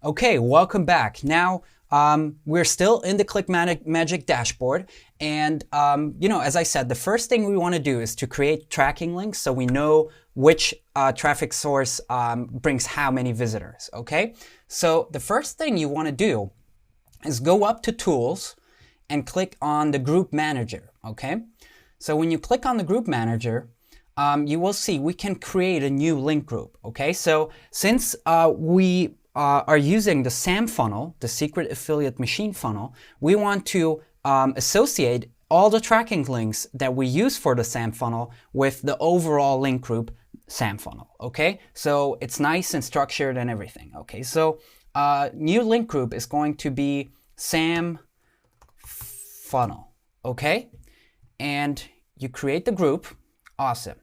Okay, welcome back. Now, we're still in the ClickMagick dashboard. And, as I said, the first thing we want to do is to create tracking links so we know which traffic source brings how many visitors, okay? So the first thing you want to do is go up to Tools and click on the Group Manager, okay? So when you click on the Group Manager, you will see we can create a new link group, okay? So since we are using the SAM funnel, the Secret Affiliate Machine funnel, we want to associate all the tracking links that we use for the SAM funnel with the overall link group SAM funnel, okay? So it's nice and structured and everything, okay? So new link group is going to be SAM funnel, okay? And you create the group, awesome.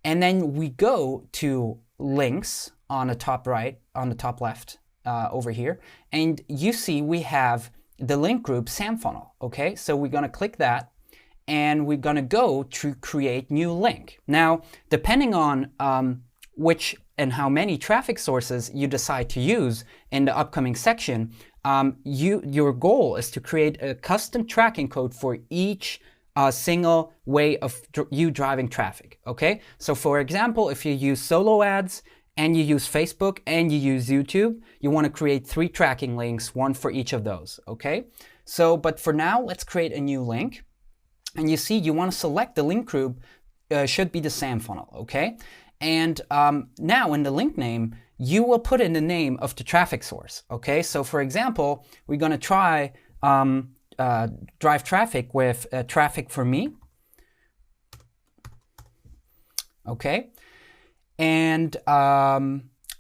And then we go to links on the top right, on the top left over here. And you see we have the link group SAM funnel, okay? So we're gonna click that and we're gonna go to create new link. Now, depending on which and how many traffic sources you decide to use in the upcoming section, your goal is to create a custom tracking code for each single way of you driving traffic, okay? So for example, if you use solo ads and you use Facebook and you use YouTube, you want to create 3 tracking links, one for each of those, okay? So, but for now, let's create a new link. And you see, you want to select the link group should be the SAM funnel, okay? And now in the link name, you will put in the name of the traffic source, okay? So for example, we're going to try drive traffic with traffic for me, okay? And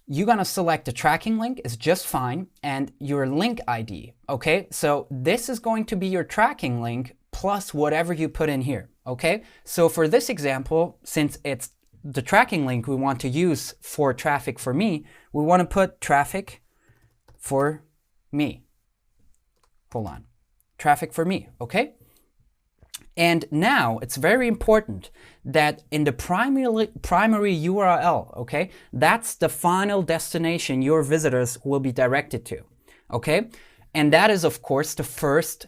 you're gonna select the tracking link is just fine, and your link ID, okay? So this is going to be your tracking link plus whatever you put in here, okay? So for this example, since it's the tracking link we want to use for traffic for me, we want to put traffic for me. Hold on. Traffic for me, okay? And now it's very important that in the primary URL, okay, that's the final destination your visitors will be directed to, okay? And that is, of course, the first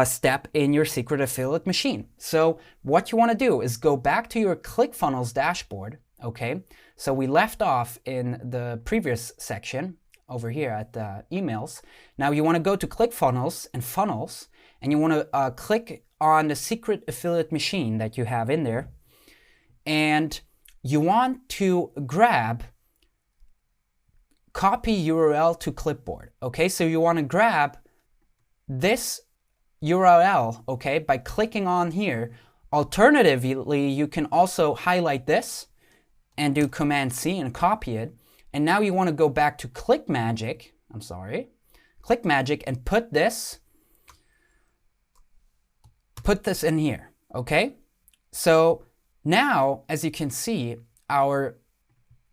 step in your secret affiliate machine. So what you want to do is go back to your ClickFunnels dashboard, okay? So we left off in the previous section over here at the emails. Now you want to go to ClickFunnels and Funnels, and you want to click on the secret affiliate machine that you have in there, and you want to grab copy URL to clipboard, okay? So you want to grab this URL, okay, by clicking on here. Alternatively, you can also highlight this and do Command-C and copy it. And now you want to go back to ClickMagick, ClickMagick, and put this in here, okay? So now, as you can see, our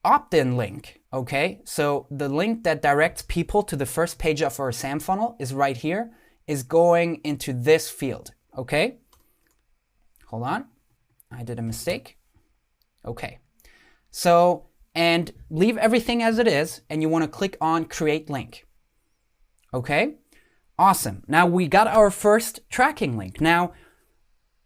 opt-in link, okay? So the link that directs people to the first page of our SAM funnel is right here, is going into this field, okay? Hold on, I did a mistake. Okay, so, and leave everything as it is, and you want to click on Create Link, okay? Awesome, now we got our first tracking link. Now,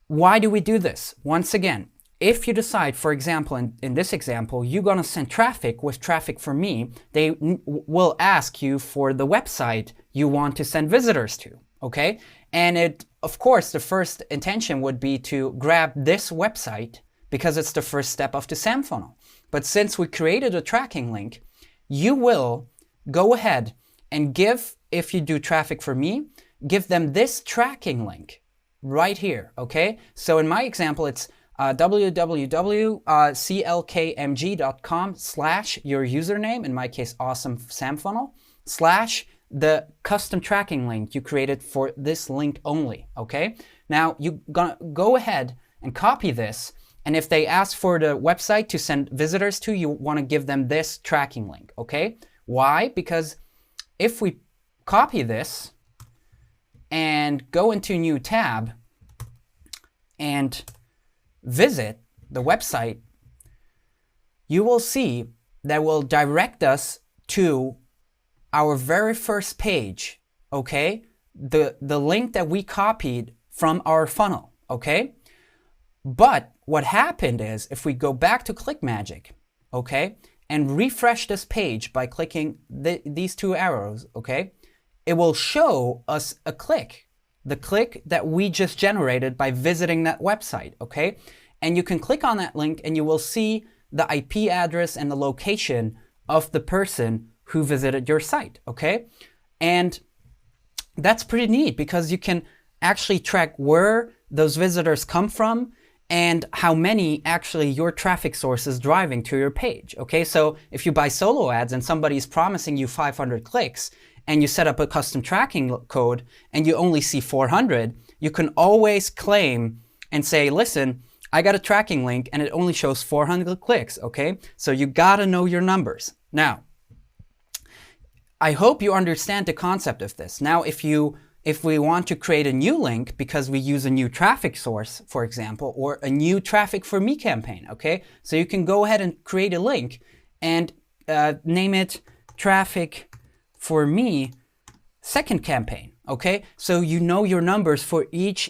why do we do this? Once again, if you decide, for example, in this example, you're gonna send traffic with traffic for me, they will ask you for the website you want to send visitors to, okay? And it, of course, the first intention would be to grab this website because it's the first step of the SAM funnel. But since we created a tracking link, you will go ahead and give, if you do traffic for me, give them this tracking link right here, okay? So in my example, it's www.clkmg.com / your username, in my case, awesome SAM funnel, / the custom tracking link you created for this link only, okay? Now, you're gonna go ahead and copy this, and if they ask for the website to send visitors to, you wanna give them this tracking link, okay? Why? Because if we copy this and go into a new tab and visit the website, you will see that will direct us to our very first page, okay? The link that we copied from our funnel, okay? But what happened is, if we go back to ClickMagick, okay, and refresh this page by clicking these two arrows, okay, it will show us a click, the click that we just generated by visiting that website, okay? And you can click on that link and you will see the IP address and the location of the person who visited your site, okay? And that's pretty neat because you can actually track where those visitors come from and how many actually your traffic source is driving to your page, okay? So if you buy solo ads and somebody's promising you 500 clicks and you set up a custom tracking code and you only see 400, you can always claim and say, listen, I got a tracking link and it only shows 400 clicks, okay? So you gotta know your numbers. Now, I hope you understand the concept of this. Now, if we want to create a new link because we use a new traffic source, for example, or a new Traffic for Me campaign, okay? So you can go ahead and create a link and name it Traffic for Me second campaign, okay? So you know your numbers for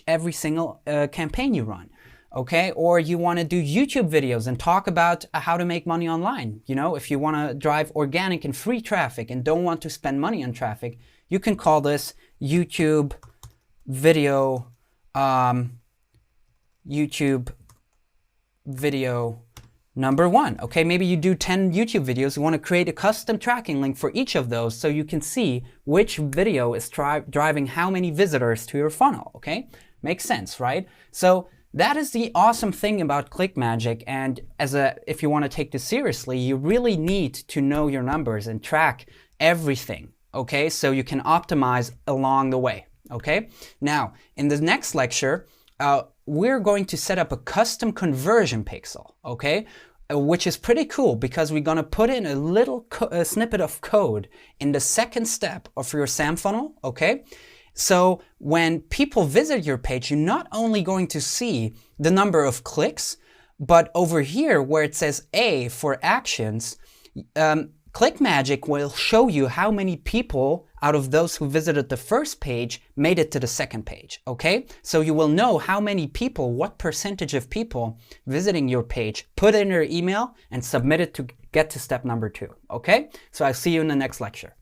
every single campaign you run. Okay, or you want to do YouTube videos and talk about how to make money online. You know, if you want to drive organic and free traffic and don't want to spend money on traffic, you can call this YouTube video, number 1. Okay, maybe you do 10 YouTube videos. You want to create a custom tracking link for each of those so you can see which video is driving how many visitors to your funnel. Okay, makes sense, right? So that is the awesome thing about ClickMagick, and if you want to take this seriously, you really need to know your numbers and track everything, okay? So you can optimize along the way, okay? Now, in the next lecture, we're going to set up a custom conversion pixel, okay? Which is pretty cool because we're going to put in a little snippet of code in the second step of your SAM funnel, okay? So when people visit your page, you're not only going to see the number of clicks, but over here where it says A for actions, ClickMagick will show you how many people out of those who visited the first page made it to the second page, okay? So you will know how many people, what percentage of people visiting your page put in their email and submit it to get to step number 2, okay? So I'll see you in the next lecture.